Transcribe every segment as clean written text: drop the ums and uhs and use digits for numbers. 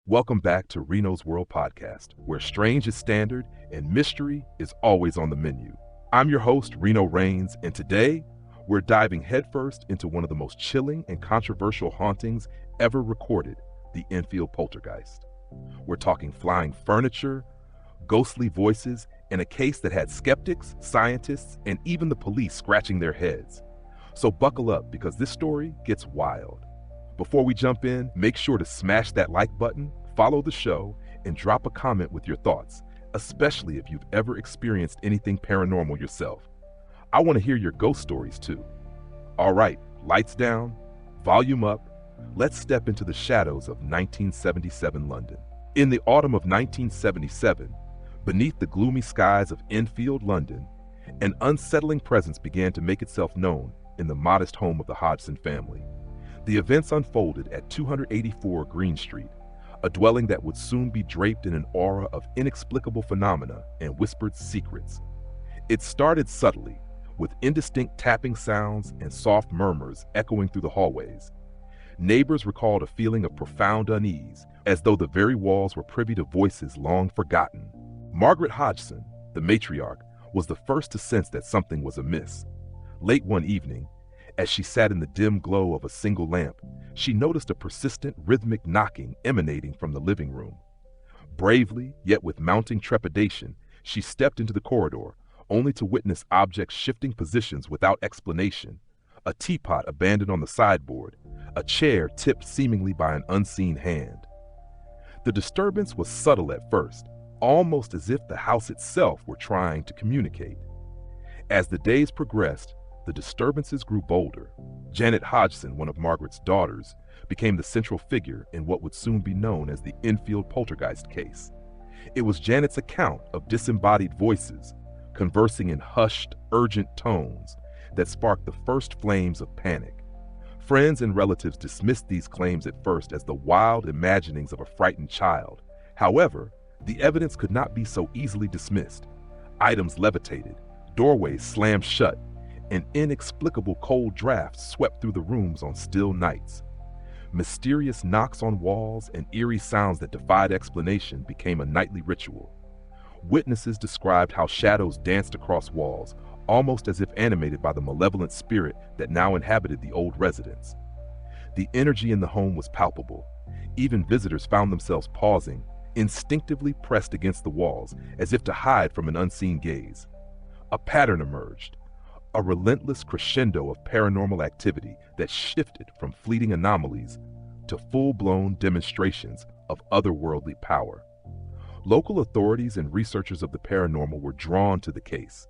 Welcome back to Reno's World Podcast, where strange is standard and mystery is always on the menu. I'm your host, Reno Rains, and today we're diving headfirst into one of the most chilling and controversial hauntings ever recorded, the Enfield Poltergeist. We're talking flying furniture, ghostly voices, and a case that had skeptics, scientists, and even the police scratching their heads. So buckle up because this story gets wild. Before we jump in, make sure to smash that like button, follow the show, and drop a comment with your thoughts, especially if you've ever experienced anything paranormal yourself. I want to hear your ghost stories too. All right, lights down, volume up, let's step into the shadows of 1977 London. In the autumn of 1977, beneath the gloomy skies of Enfield, London, an unsettling presence began to make itself known in the modest home of the Hodgson family. The events unfolded at 284 Green Street, a dwelling that would soon be draped in an aura of inexplicable phenomena and whispered secrets. It started subtly, with indistinct tapping sounds and soft murmurs echoing through the hallways. Neighbors recalled a feeling of profound unease, as though the very walls were privy to voices long forgotten. Margaret Hodgson, the matriarch, was the first to sense that something was amiss. Late one evening, as she sat in the dim glow of a single lamp, she noticed a persistent rhythmic knocking emanating from the living room. Bravely, yet with mounting trepidation, she stepped into the corridor, only to witness objects shifting positions without explanation. A teapot abandoned on the sideboard, a chair tipped seemingly by an unseen hand. The disturbance was subtle at first, almost as if the house itself were trying to communicate. As the days progressed, the disturbances grew bolder. Janet Hodgson, one of Margaret's daughters, became the central figure in what would soon be known as the Enfield Poltergeist case. It was Janet's account of disembodied voices, conversing in hushed, urgent tones, that sparked the first flames of panic. Friends and relatives dismissed these claims at first as the wild imaginings of a frightened child. However, the evidence could not be so easily dismissed. Items levitated, doorways slammed shut, and inexplicable cold drafts swept through the rooms on still nights. Mysterious knocks on walls and eerie sounds that defied explanation became a nightly ritual. Witnesses described how shadows danced across walls, almost as if animated by the malevolent spirit that now inhabited the old residence. The energy in the home was palpable. Even visitors found themselves pausing, instinctively pressed against the walls, as if to hide from an unseen gaze. A pattern emerged. A relentless crescendo of paranormal activity that shifted from fleeting anomalies to full-blown demonstrations of otherworldly power. Local authorities and researchers of the paranormal were drawn to the case.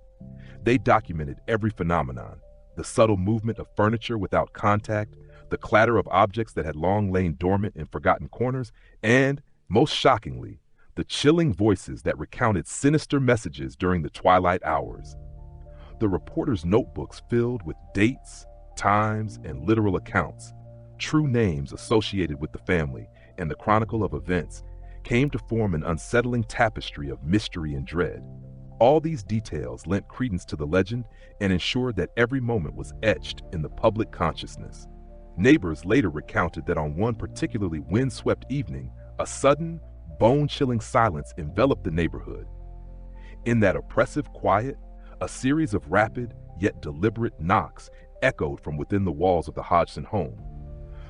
They documented every phenomenon, the subtle movement of furniture without contact, the clatter of objects that had long lain dormant in forgotten corners, and, most shockingly, the chilling voices that recounted sinister messages during the twilight hours. The reporters' notebooks filled with dates, times, and literal accounts, true names associated with the family, and the chronicle of events came to form an unsettling tapestry of mystery and dread. All these details lent credence to the legend and ensured that every moment was etched in the public consciousness. Neighbors later recounted that on one particularly windswept evening, a sudden, bone-chilling silence enveloped the neighborhood. In that oppressive quiet, a series of rapid yet deliberate knocks echoed from within the walls of the Hodgson home.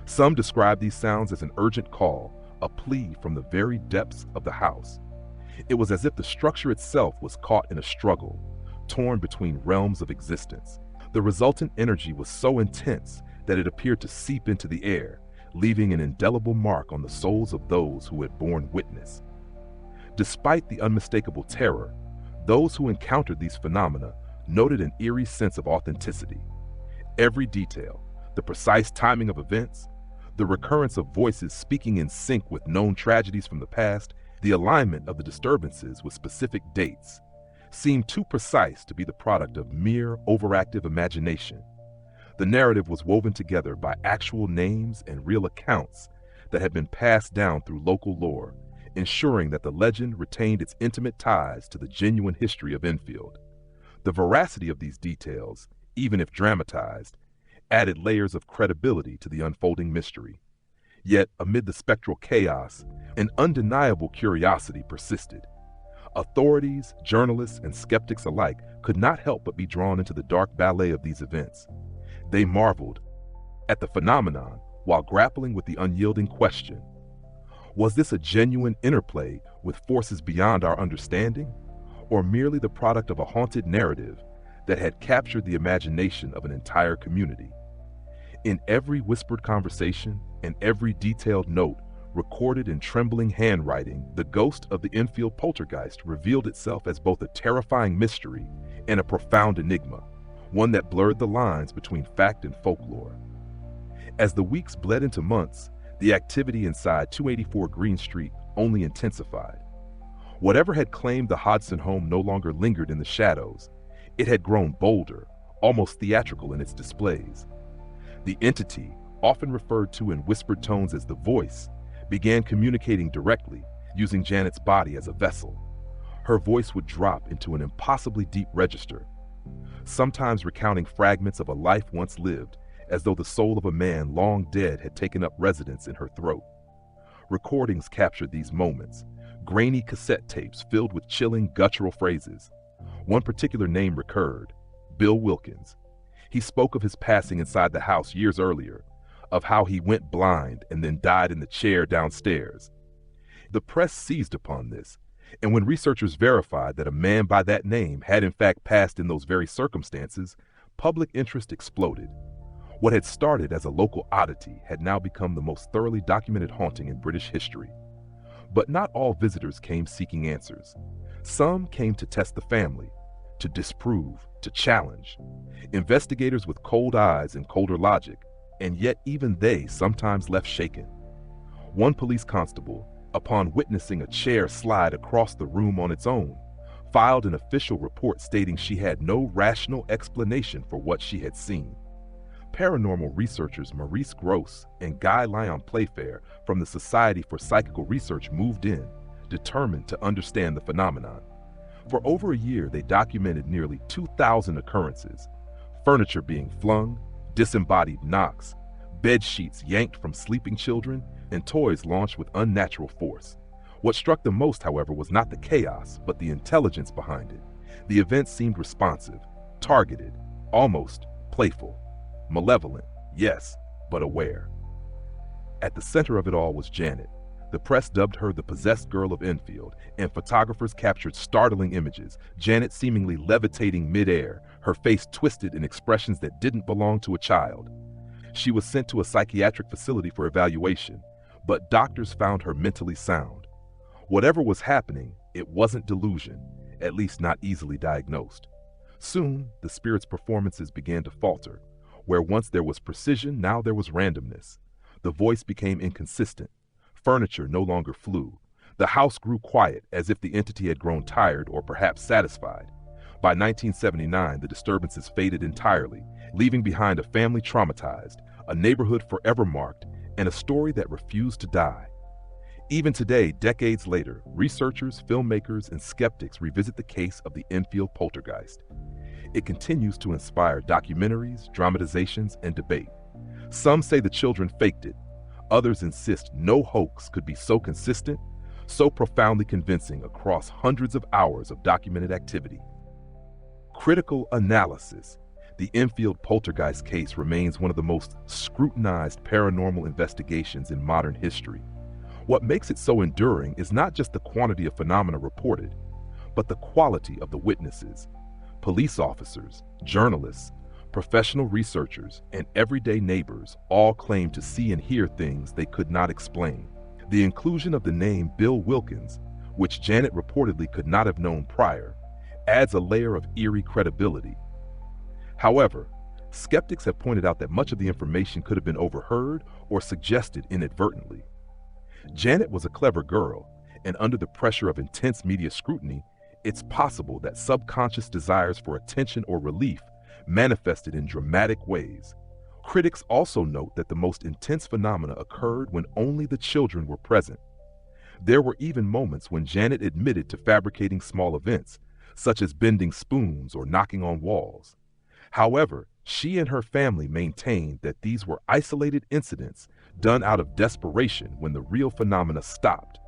Some described these sounds as an urgent call, a plea from the very depths of the house. It was as if the structure itself was caught in a struggle, torn between realms of existence. The resultant energy was so intense that it appeared to seep into the air, leaving an indelible mark on the souls of those who had borne witness. Despite the unmistakable terror, those who encountered these phenomena noted an eerie sense of authenticity. Every detail, the precise timing of events, the recurrence of voices speaking in sync with known tragedies from the past, the alignment of the disturbances with specific dates, seemed too precise to be the product of mere overactive imagination. The narrative was woven together by actual names and real accounts that had been passed down through local lore, ensuring that the legend retained its intimate ties to the genuine history of Enfield. The veracity of these details, even if dramatized, added layers of credibility to the unfolding mystery. Yet, amid the spectral chaos, an undeniable curiosity persisted. Authorities, journalists, and skeptics alike could not help but be drawn into the dark ballet of these events. They marveled at the phenomenon while grappling with the unyielding question: was this a genuine interplay with forces beyond our understanding, or merely the product of a haunted narrative that had captured the imagination of an entire community? In every whispered conversation and every detailed note recorded in trembling handwriting, the ghost of the Enfield Poltergeist revealed itself as both a terrifying mystery and a profound enigma, one that blurred the lines between fact and folklore. As the weeks bled into months, the activity inside 284 Green Street only intensified. Whatever had claimed the Hodgson home no longer lingered in the shadows. It had grown bolder, almost theatrical in its displays. The entity, often referred to in whispered tones as the Voice, began communicating directly, using Janet's body as a vessel. Her voice would drop into an impossibly deep register, sometimes recounting fragments of a life once lived, as though the soul of a man long dead had taken up residence in her throat. Recordings captured these moments, grainy cassette tapes filled with chilling, guttural phrases. One particular name recurred: Bill Wilkins. He spoke of his passing inside the house years earlier, of how he went blind and then died in the chair downstairs. The press seized upon this, and when researchers verified that a man by that name had in fact passed in those very circumstances, public interest exploded. What had started as a local oddity had now become the most thoroughly documented haunting in British history. But not all visitors came seeking answers. Some came to test the family, to disprove, to challenge. Investigators with cold eyes and colder logic, and yet even they sometimes left shaken. One police constable, upon witnessing a chair slide across the room on its own, filed an official report stating she had no rational explanation for what she had seen. Paranormal researchers Maurice Gross and Guy Lyon Playfair from the Society for Psychical Research moved in, determined to understand the phenomenon. For over a year, they documented nearly 2,000 occurrences: furniture being flung, disembodied knocks, bed sheets yanked from sleeping children, and toys launched with unnatural force. What struck them most, however, was not the chaos, but the intelligence behind it. The events seemed responsive, targeted, almost playful. Malevolent, yes, but aware. At the center of it all was Janet. The press dubbed her the possessed girl of Enfield, and photographers captured startling images, Janet seemingly levitating midair, her face twisted in expressions that didn't belong to a child. She was sent to a psychiatric facility for evaluation, but doctors found her mentally sound. Whatever was happening, it wasn't delusion, at least not easily diagnosed. Soon, the spirit's performances began to falter. Where once there was precision, now there was randomness. The voice became inconsistent. Furniture no longer flew. The house grew quiet, as if the entity had grown tired or perhaps satisfied. By 1979, the disturbances faded entirely, leaving behind a family traumatized, a neighborhood forever marked, and a story that refused to die. Even today, decades later, researchers, filmmakers, and skeptics revisit the case of the Enfield Poltergeist. It continues to inspire documentaries, dramatizations, and debate. Some say the children faked it. Others insist no hoax could be so consistent, so profoundly convincing across hundreds of hours of documented activity. Critical analysis. The Enfield Poltergeist case remains one of the most scrutinized paranormal investigations in modern history. What makes it so enduring is not just the quantity of phenomena reported, but the quality of the witnesses. Police officers, journalists, professional researchers, and everyday neighbors all claim to see and hear things they could not explain. The inclusion of the name Bill Wilkins, which Janet reportedly could not have known prior, adds a layer of eerie credibility. However, skeptics have pointed out that much of the information could have been overheard or suggested inadvertently. Janet was a clever girl, and under the pressure of intense media scrutiny, it's possible that subconscious desires for attention or relief manifested in dramatic ways. Critics also note that the most intense phenomena occurred when only the children were present. There were even moments when Janet admitted to fabricating small events, such as bending spoons or knocking on walls. However, she and her family maintained that these were isolated incidents done out of desperation when the real phenomena stopped,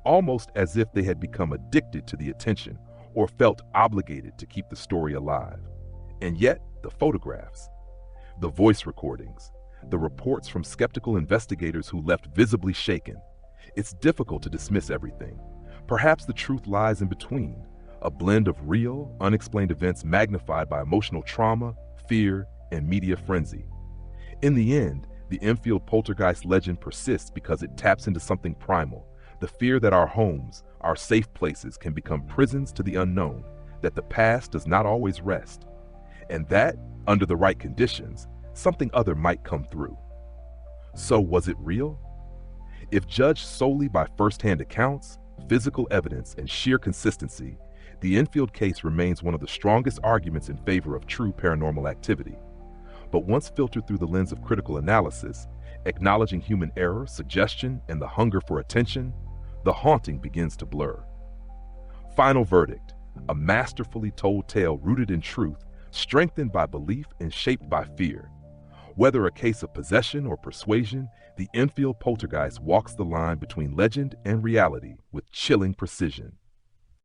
almost as if they had become addicted to the attention or felt obligated to keep the story alive. And yet, the photographs, the voice recordings, the reports from skeptical investigators who left visibly shaken. It's difficult to dismiss everything. Perhaps the truth lies in between, a blend of real, unexplained events magnified by emotional trauma, fear, and media frenzy. In the end, the Enfield Poltergeist legend persists because it taps into something primal, the fear that our homes, our safe places, can become prisons to the unknown, that the past does not always rest, and that, under the right conditions, something other might come through. So was it real? If judged solely by first-hand accounts, physical evidence, and sheer consistency, the Enfield case remains one of the strongest arguments in favor of true paranormal activity. But once filtered through the lens of critical analysis, acknowledging human error, suggestion, and the hunger for attention, the haunting begins to blur. Final verdict: a masterfully told tale rooted in truth, strengthened by belief and shaped by fear. Whether a case of possession or persuasion, the Enfield Poltergeist walks the line between legend and reality with chilling precision.